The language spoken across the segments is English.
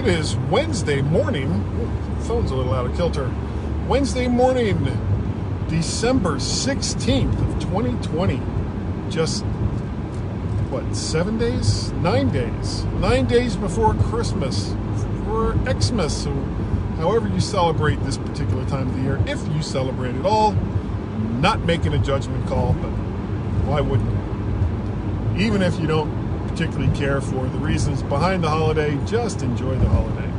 It is Wednesday morning. Ooh, the phone's a little out of kilter. Wednesday morning, December 16th of 2020. Just, 7 days? 9 days. 9 days before Christmas. Or Xmas. So however you celebrate this particular time of the year. If you celebrate at all. Not making a judgment call, but why wouldn't you? Even if you don't particularly care for the reasons behind the holiday, just enjoy the holiday.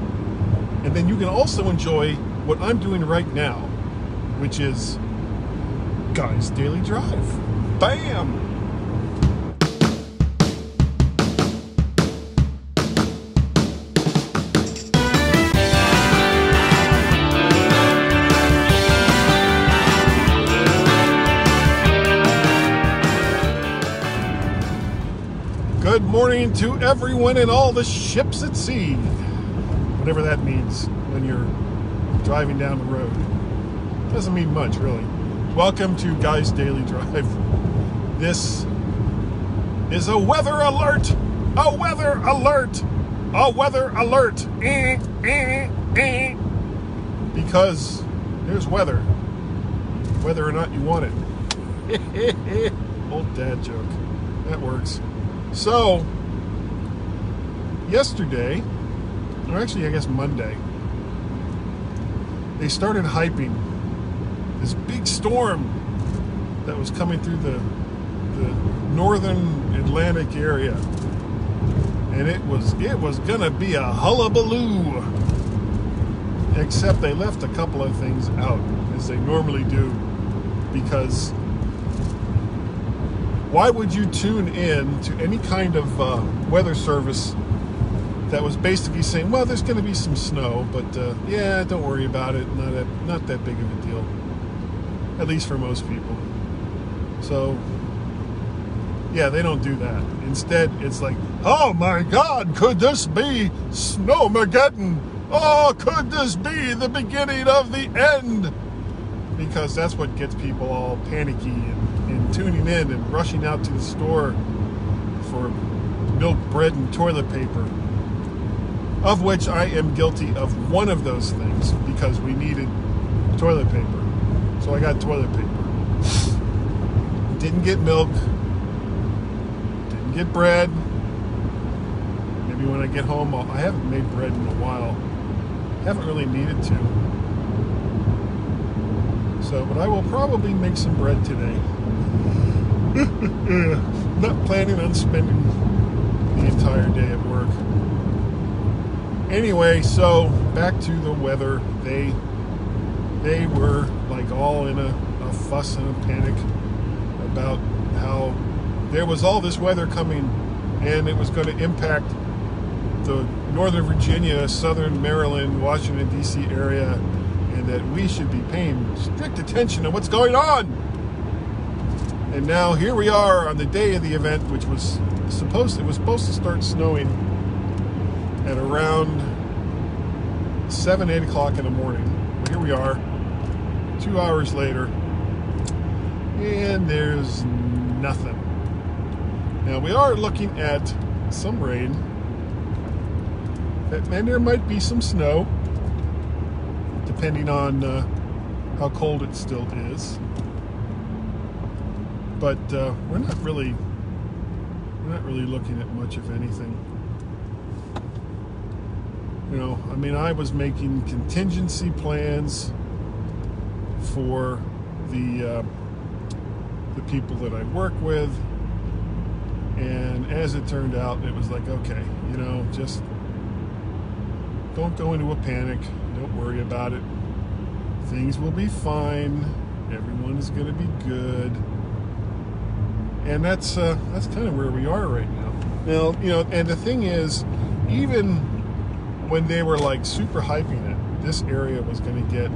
And then you can also enjoy what I'm doing right now, which is Guy's Daily Drive. Bam! Good morning to everyone in all the ships at sea. Whatever that means when you're driving down the road. Doesn't mean much, really. Welcome to Guy's Daily Drive. This is a weather alert! A weather alert! A weather alert! Because there's weather. Whether or not you want it. Old dad joke. That works. So, yesterday, or actually I guess Monday, they started hyping this big storm that was coming through the northern Atlantic area. And it was gonna be a hullabaloo. Except they left a couple of things out, as they normally do, because why would you tune in to any kind of weather service that was basically saying, well, there's going to be some snow, but yeah, don't worry about it. Not that big of a deal, at least for most people. So, yeah, they don't do that. Instead, it's like, oh my God, could this be Snowmageddon? Oh, could this be the beginning of the end? Because that's what gets people all panicky and tuning in and rushing out to the store for milk, bread, and toilet paper. Of which I am guilty of one of those things because we needed toilet paper. So I got toilet paper. Didn't get milk. Didn't get bread. Maybe when I get home, I haven't made bread in a while. Haven't really needed to. So, but I will probably make some bread today. Not planning on spending the entire day at work. Anyway, so back to the weather. They were like all in a fuss and a panic about how there was all this weather coming and it was going to impact the Northern Virginia, Southern Maryland, Washington, D.C. area, and that we should be paying strict attention to what's going on. And now here we are on the day of the event, which was supposed to start snowing at around 8 o'clock in the morning. Well, here we are, 2 hours later, and there's nothing. Now we are looking at some rain, and there might be some snow, depending on how cold it still is. But we're not really looking at much of anything. You know, I mean, I was making contingency plans for the people that I work with, and as it turned out, it was like, okay, you know, just don't go into a panic. Don't worry about it. Things will be fine. Everyone is going to be good. And that's kind of where we are right now. Now, you know, and the thing is, even when they were like super hyping it, this area was going to get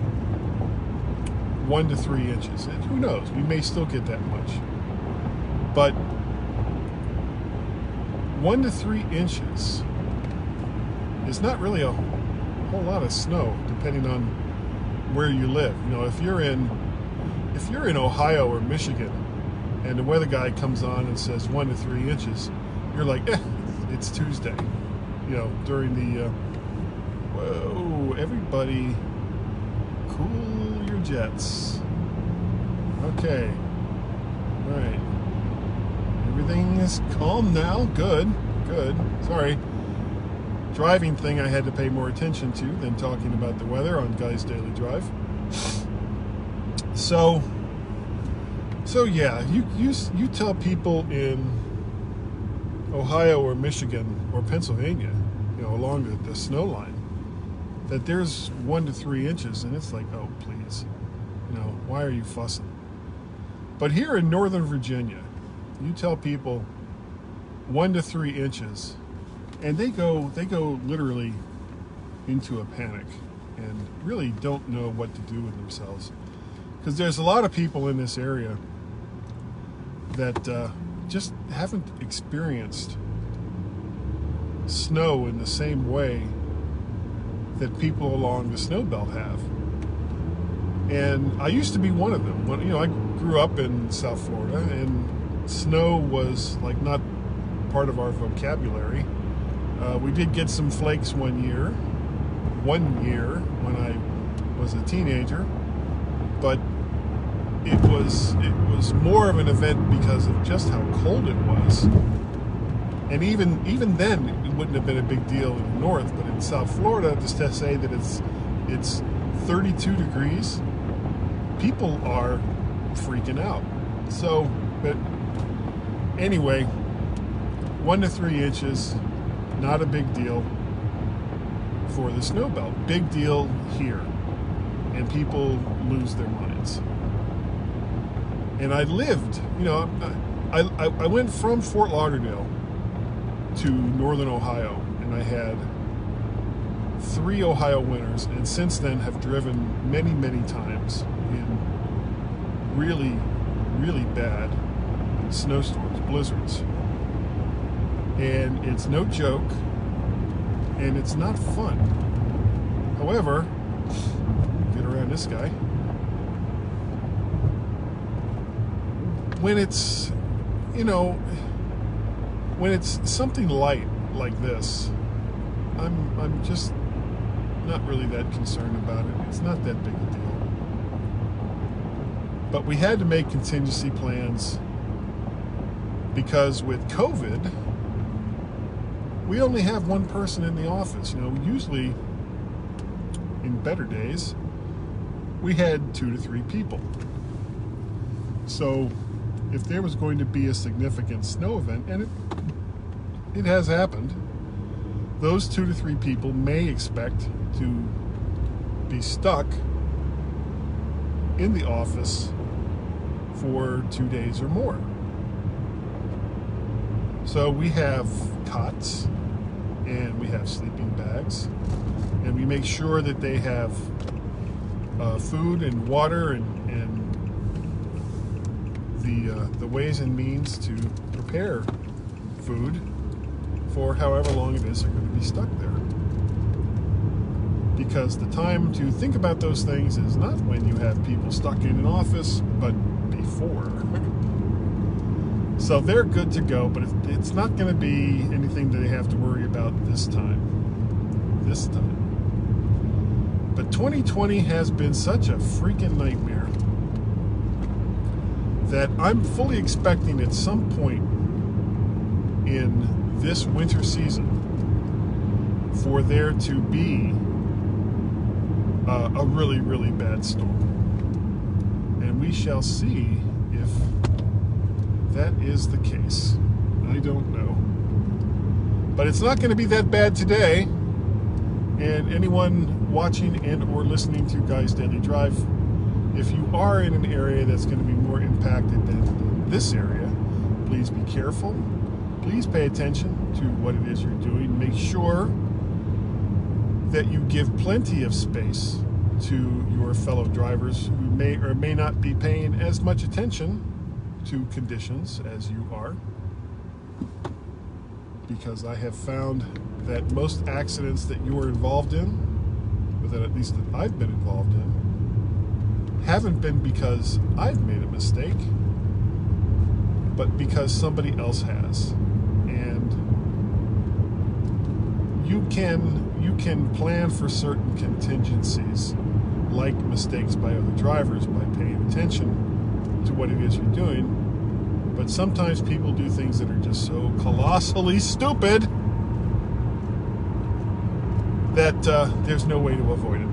1 to 3 inches. And who knows? We may still get that much. But 1 to 3 inches is not really a whole lot of snow, depending on where you live. You know, if you're in Ohio or Michigan, and the weather guy comes on and says 1 to 3 inches, you're like, it's Tuesday, you know, during Whoa, everybody, cool your jets. Okay. All right. Everything is calm now. Good. Sorry. Driving thing I had to pay more attention to than talking about the weather on Guy's Daily Drive. So yeah, you tell people in Ohio or Michigan or Pennsylvania, along the snow line, that there's 1 to 3 inches, and it's like, oh, please, why are you fussing? But here in Northern Virginia, you tell people 1 to 3 inches, and they go literally into a panic and really don't know what to do with themselves. Because there's a lot of people in this area that just haven't experienced snow in the same way that people along the snow belt have. And I used to be one of them. When I grew up in South Florida, and snow was like not part of our vocabulary. We did get some flakes one year when I was a teenager, but it was more of an event because of just how cold it was. And even then, it wouldn't have been a big deal in the north, but in South Florida, just to say that it's 32 degrees, people are freaking out. So, but anyway, 1 to 3 inches, not a big deal for the snow belt. Big deal here, and people lose their minds. And I lived, I went from Fort Lauderdale to Northern Ohio, and I had 3 Ohio winters, and since then have driven many, many times in really, really bad snowstorms, blizzards. And it's no joke, and it's not fun. However, get around this guy. When it's, when it's something light like this, I'm just not really that concerned about it. It's not that big a deal. But we had to make contingency plans because with COVID, we only have one person in the office. Usually in better days, we had 2 to 3 people. So if there was going to be a significant snow event, and it has happened, those 2 to 3 people may expect to be stuck in the office for 2 days or more. So we have cots, and we have sleeping bags, and we make sure that they have food and water and the ways and means to prepare food for however long it is they're going to be stuck there. Because the time to think about those things is not when you have people stuck in an office, but before. So they're good to go, but it's not going to be anything that they have to worry about this time. But 2020 has been such a freaking nightmare that I'm fully expecting at some point in this winter season for there to be a really, really bad storm. And we shall see if that is the case. I don't know. But it's not going to be that bad today. And anyone watching and or listening to Guy's Daily Drive, if you are in an area that's going to be more impacted than this area, please be careful. Please pay attention to what it is you're doing. Make sure that you give plenty of space to your fellow drivers who may or may not be paying as much attention to conditions as you are. Because I have found that most accidents that you are involved in, or that at least that I've been involved in, haven't been because I've made a mistake, but because somebody else has. And you can plan for certain contingencies, like mistakes by other drivers, by paying attention to what it is you're doing. But sometimes people do things that are just so colossally stupid that there's no way to avoid it.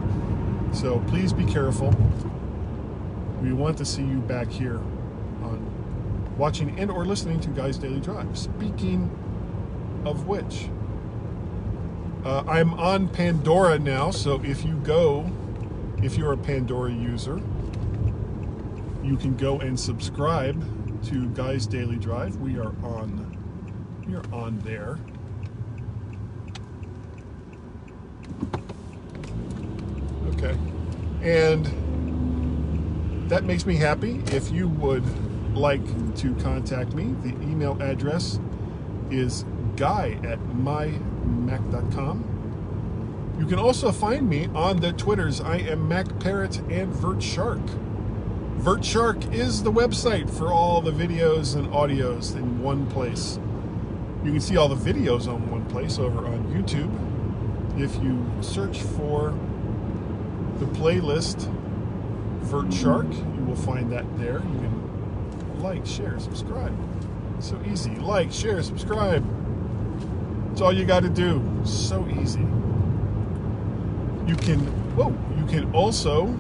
So please be careful. We want to see you back here on watching and or listening to Guy's Daily Drive. Speaking of which, I'm on Pandora now, so if you're a Pandora user, you can go and subscribe to Guy's Daily Drive. We are on there. Okay. And that makes me happy. If you would like to contact me, the email address is guy@mymac.com. You can also find me on the Twitters. I am MacParrot and VertShark. VertShark is the website for all the videos and audios in one place. You can see all the videos on one place over on YouTube. If you search for the playlist VertShark, you will find that there. You can like, share, subscribe. It's so easy. Like, share, subscribe. It's all you got to do. So easy. You can also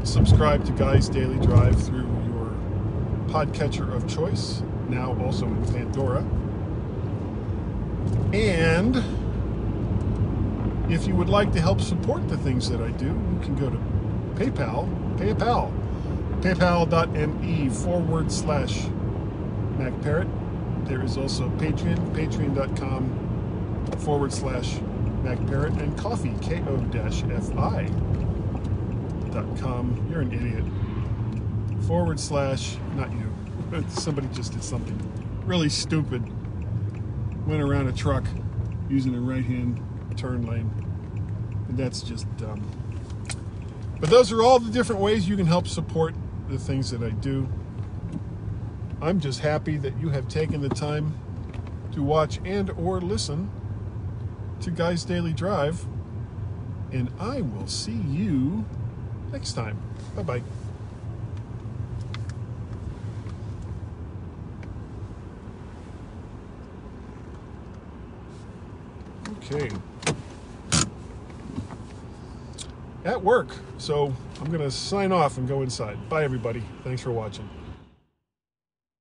subscribe to Guy's Daily Drive through your podcatcher of choice, now also in Pandora. And if you would like to help support the things that I do, you can go to PayPal, paypal.me/MacParrot. There is also Patreon, patreon.com/MacParrot, and Coffee, ko-fi.com. You're an idiot. / not you. Somebody just did something really stupid. Went around a truck using a right-hand turn lane. And that's just dumb. But those are all the different ways you can help support the things that I do. I'm just happy that you have taken the time to watch and or listen to Guy's Daily Drive. And I will see you next time. Bye-bye. Okay. At work. So I'm going to sign off and go inside. Bye, everybody. Thanks for watching.